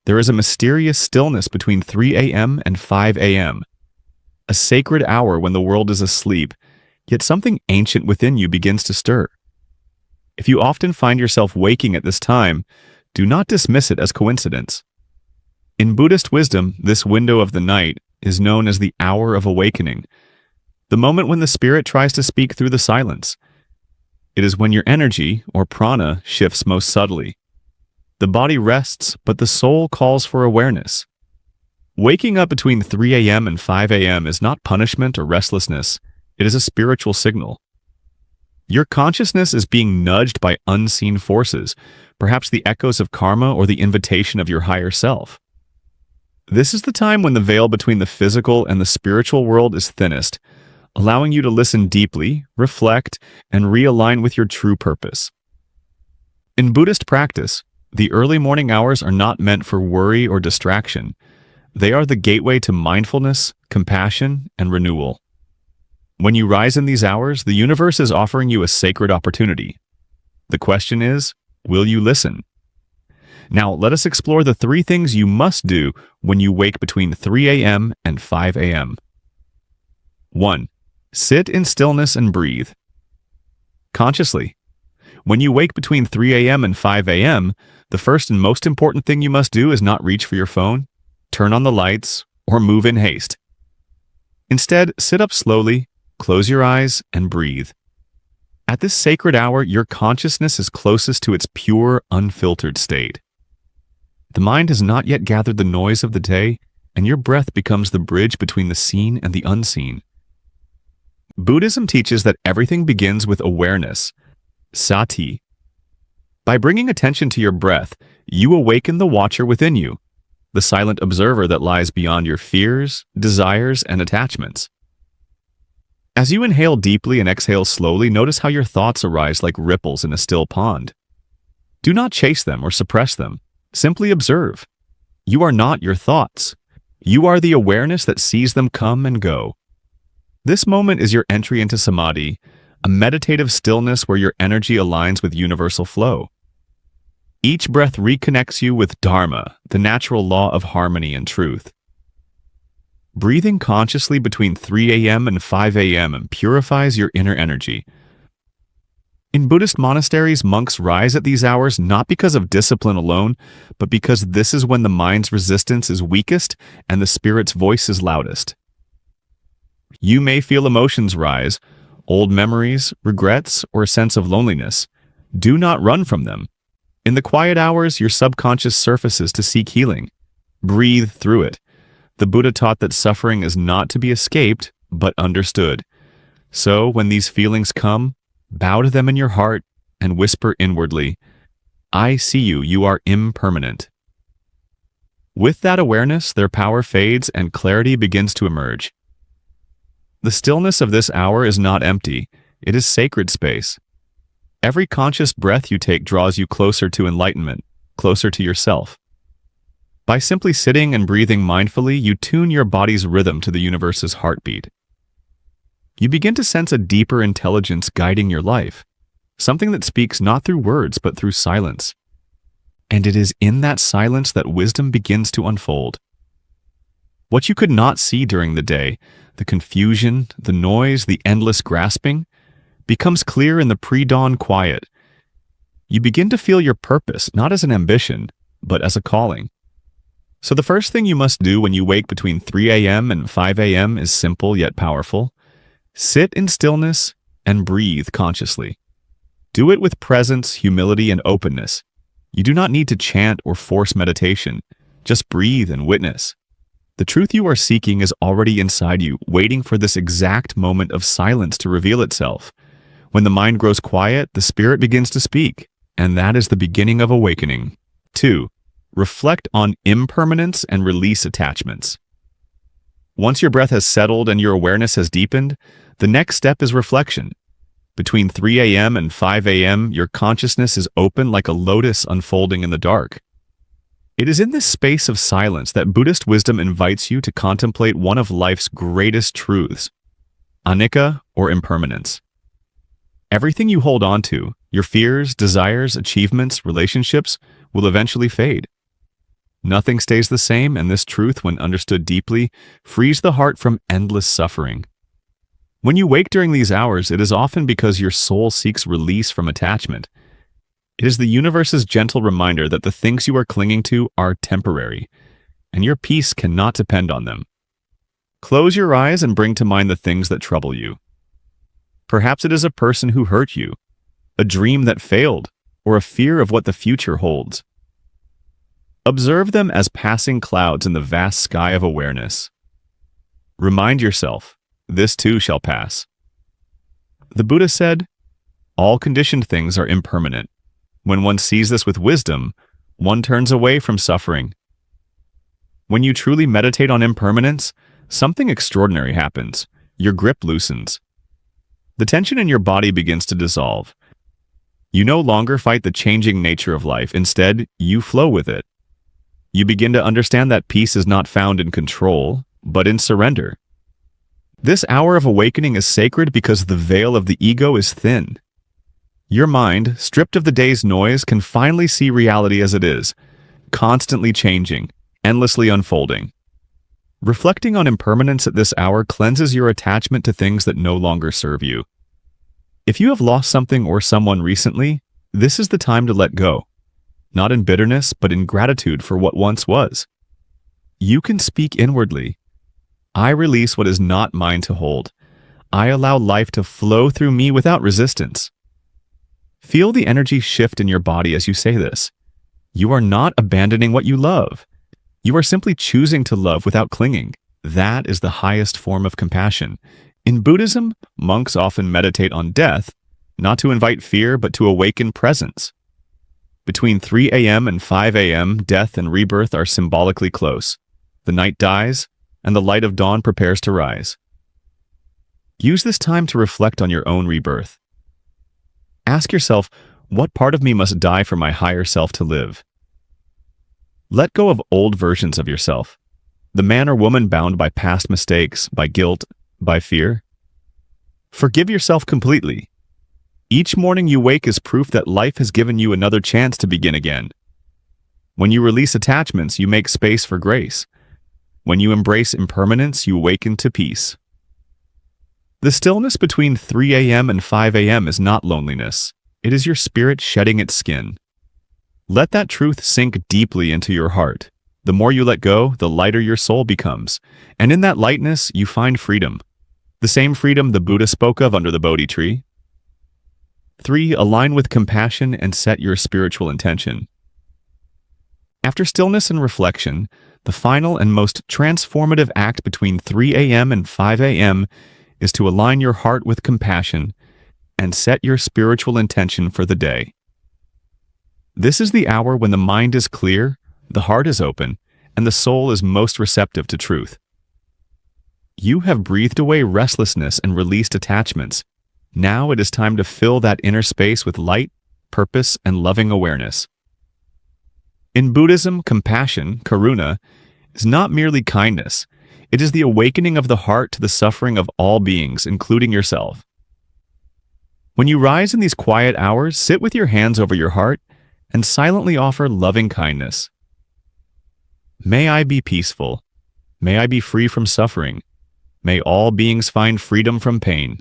There is a mysterious stillness between 3 a.m. and 5 a.m., a sacred hour when the world is asleep, yet something ancient within you begins to stir. If you often find yourself waking at this time, do not dismiss it as coincidence. In Buddhist wisdom, this window of the night is known as the hour of awakening, the moment when the spirit tries to speak through the silence. It is when your energy, or prana, shifts most subtly. The body rests, but the soul calls for awareness. Waking up between 3 a.m. and 5 a.m. is not punishment or restlessness. It is a spiritual signal. Your consciousness is being nudged by unseen forces, perhaps the echoes of karma or the invitation of your higher self. This is the time when the veil between the physical and the spiritual world is thinnest, allowing you to listen deeply, reflect, and realign with your true purpose. In Buddhist practice, the early morning hours are not meant for worry or distraction. They are the gateway to mindfulness, compassion, and renewal. When you rise in these hours, the universe is offering you a sacred opportunity. The question is, will you listen? Now, let us explore the 3 things you must do when you wake between 3 a.m. and 5 a.m. 1. Sit in stillness and breathe. Consciously. When you wake between 3 a.m. and 5 a.m., the first and most important thing you must do is not reach for your phone, turn on the lights, or move in haste. Instead, sit up slowly, close your eyes, and breathe. At this sacred hour, your consciousness is closest to its pure, unfiltered state. The mind has not yet gathered the noise of the day, and your breath becomes the bridge between the seen and the unseen. Buddhism teaches that everything begins with awareness, sati. By bringing attention to your breath, you awaken the watcher within you, the silent observer that lies beyond your fears, desires, and attachments. As you inhale deeply and exhale slowly, notice how your thoughts arise like ripples in a still pond. Do not chase them or suppress them. Simply observe. You are not your thoughts. You are the awareness that sees them come and go. This moment is your entry into samadhi, a meditative stillness where your energy aligns with universal flow. Each breath reconnects you with dharma, the natural law of harmony and truth. Breathing consciously between 3 a.m. and 5 a.m. purifies your inner energy. In Buddhist monasteries, monks rise at these hours not because of discipline alone, but because this is when the mind's resistance is weakest and the spirit's voice is loudest. You may feel emotions rise, old memories, regrets, or a sense of loneliness. Do not run from them. In the quiet hours, your subconscious surfaces to seek healing. Breathe through it. The Buddha taught that suffering is not to be escaped, but understood. So, when these feelings come, bow to them in your heart and whisper inwardly, "I see you, you are impermanent." With that awareness, their power fades and clarity begins to emerge. The stillness of this hour is not empty, it is sacred space. Every conscious breath you take draws you closer to enlightenment, closer to yourself. By simply sitting and breathing mindfully, you tune your body's rhythm to the universe's heartbeat. You begin to sense a deeper intelligence guiding your life, something that speaks not through words but through silence. And it is in that silence that wisdom begins to unfold. What you could not see during the day, the confusion, the noise, the endless grasping, becomes clear in the pre-dawn quiet. You begin to feel your purpose not as an ambition, but as a calling. So the first thing you must do when you wake between 3 a.m. and 5 a.m. is simple yet powerful. Sit in stillness and breathe consciously. Do it with presence, humility, and openness. You do not need to chant or force meditation. Just breathe and witness. The truth you are seeking is already inside you, waiting for this exact moment of silence to reveal itself. When the mind grows quiet, the spirit begins to speak, and that is the beginning of awakening. 2. Reflect on impermanence and release attachments. Once your breath has settled and your awareness has deepened, the next step is reflection. Between 3 a.m. and 5 a.m., your consciousness is open like a lotus unfolding in the dark. It is in this space of silence that Buddhist wisdom invites you to contemplate one of life's greatest truths, anicca, or impermanence. Everything you hold on to, your fears, desires, achievements, relationships, will eventually fade. Nothing stays the same, and this truth, when understood deeply, frees the heart from endless suffering. When you wake during these hours, it is often because your soul seeks release from attachment. It is the universe's gentle reminder that the things you are clinging to are temporary, and your peace cannot depend on them. Close your eyes and bring to mind the things that trouble you. Perhaps it is a person who hurt you, a dream that failed, or a fear of what the future holds. Observe them as passing clouds in the vast sky of awareness. Remind yourself, this too shall pass. The Buddha said, all conditioned things are impermanent. When one sees this with wisdom, one turns away from suffering. When you truly meditate on impermanence, something extraordinary happens. Your grip loosens. The tension in your body begins to dissolve. You no longer fight the changing nature of life. Instead, you flow with it. You begin to understand that peace is not found in control, but in surrender. This hour of awakening is sacred because the veil of the ego is thin. Your mind, stripped of the day's noise, can finally see reality as it is, constantly changing, endlessly unfolding. Reflecting on impermanence at this hour cleanses your attachment to things that no longer serve you. If you have lost something or someone recently, this is the time to let go. Not in bitterness, but in gratitude for what once was. You can speak inwardly. I release what is not mine to hold. I allow life to flow through me without resistance. Feel the energy shift in your body as you say this. You are not abandoning what you love. You are simply choosing to love without clinging. That is the highest form of compassion. In Buddhism, monks often meditate on death, not to invite fear, but to awaken presence. Between 3 a.m. and 5 a.m., death and rebirth are symbolically close. The night dies, and the light of dawn prepares to rise. Use this time to reflect on your own rebirth. Ask yourself, what part of me must die for my higher self to live? Let go of old versions of yourself, the man or woman bound by past mistakes, by guilt, by fear. Forgive yourself completely. Each morning you wake is proof that life has given you another chance to begin again. When you release attachments, you make space for grace. When you embrace impermanence, you awaken to peace. The stillness between 3 a.m. and 5 a.m. is not loneliness. It is your spirit shedding its skin. Let that truth sink deeply into your heart. The more you let go, the lighter your soul becomes. And in that lightness, you find freedom. The same freedom the Buddha spoke of under the Bodhi tree. 3. Align with compassion and set your spiritual intention. After stillness and reflection, the final and most transformative act between 3 a.m. and 5 a.m. is to align your heart with compassion and set your spiritual intention for the day. This is the hour when the mind is clear, the heart is open, and the soul is most receptive to truth. You have breathed away restlessness and released attachments. Now it is time to fill that inner space with light, purpose, and loving awareness. In Buddhism, compassion, karuna, is not merely kindness. It is the awakening of the heart to the suffering of all beings, including yourself. When you rise in these quiet hours, sit with your hands over your heart and silently offer loving kindness. May I be peaceful. May I be free from suffering. May all beings find freedom from pain.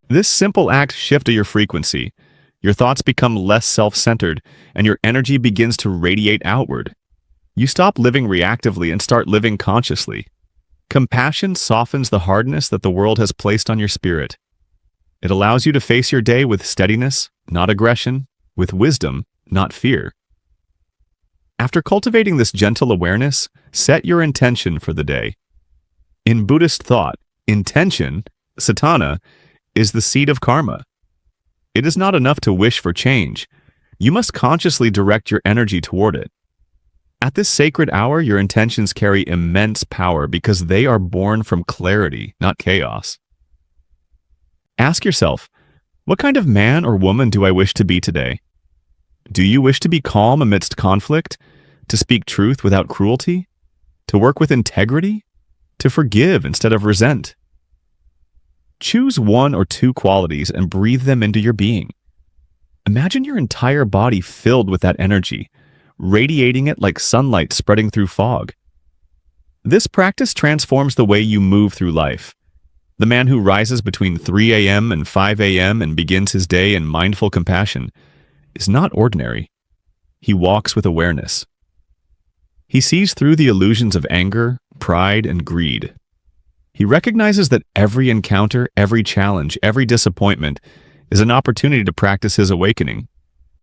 This simple act shifts your frequency. Your thoughts become less self-centered, and your energy begins to radiate outward. You stop living reactively and start living consciously. Compassion softens the hardness that the world has placed on your spirit. It allows you to face your day with steadiness, not aggression, with wisdom, not fear. After cultivating this gentle awareness, set your intention for the day. In Buddhist thought, intention, satana, is the seed of karma. It is not enough to wish for change. You must consciously direct your energy toward it. At this sacred hour, your intentions carry immense power because they are born from clarity, not chaos. Ask yourself, what kind of man or woman do I wish to be today? Do you wish to be calm amidst conflict, to speak truth without cruelty, to work with integrity, to forgive instead of resent? Choose one or two qualities and breathe them into your being. Imagine your entire body filled with that energy, radiating it like sunlight spreading through fog. This practice transforms the way you move through life. The man who rises between 3 a.m. and 5 a.m. and begins his day in mindful compassion is not ordinary. He walks with awareness. He sees through the illusions of anger, pride, and greed. He recognizes that every encounter, every challenge, every disappointment is an opportunity to practice his awakening.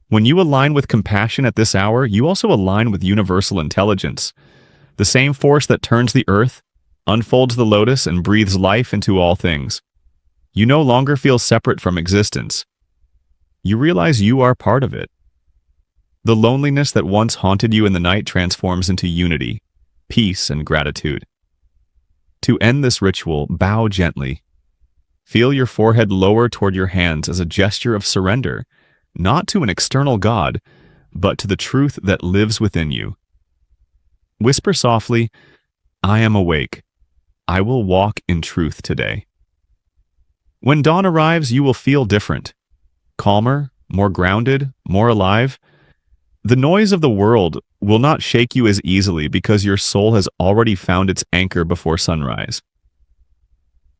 When you align with compassion at this hour, you also align with universal intelligence, the same force that turns the earth, unfolds the lotus, and breathes life into all things. You no longer feel separate from existence. You realize you are part of it. The loneliness that once haunted you in the night transforms into unity, peace, and gratitude. To end this ritual, bow gently. Feel your forehead lower toward your hands as a gesture of surrender, not to an external God, but to the truth that lives within you. Whisper softly, "I am awake. I will walk in truth today." When dawn arrives, you will feel different. Calmer, more grounded, more alive. The noise of the world will not shake you as easily because your soul has already found its anchor before sunrise.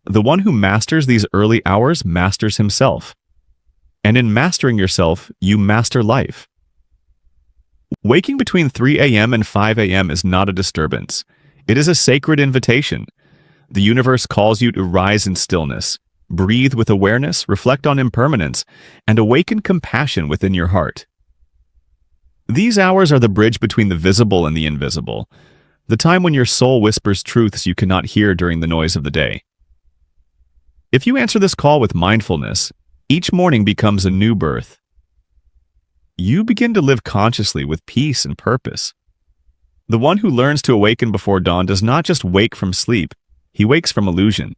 The one who masters these early hours masters himself. And in mastering yourself, you master life. Waking between 3 a.m. and 5 a.m. is not a disturbance. It is a sacred invitation. The universe calls you to rise in stillness, breathe with awareness, reflect on impermanence, and awaken compassion within your heart. These hours are the bridge between the visible and the invisible, the time when your soul whispers truths you cannot hear during the noise of the day. If you answer this call with mindfulness, each morning becomes a new birth. You begin to live consciously with peace and purpose. The one who learns to awaken before dawn does not just wake from sleep, he wakes from illusion.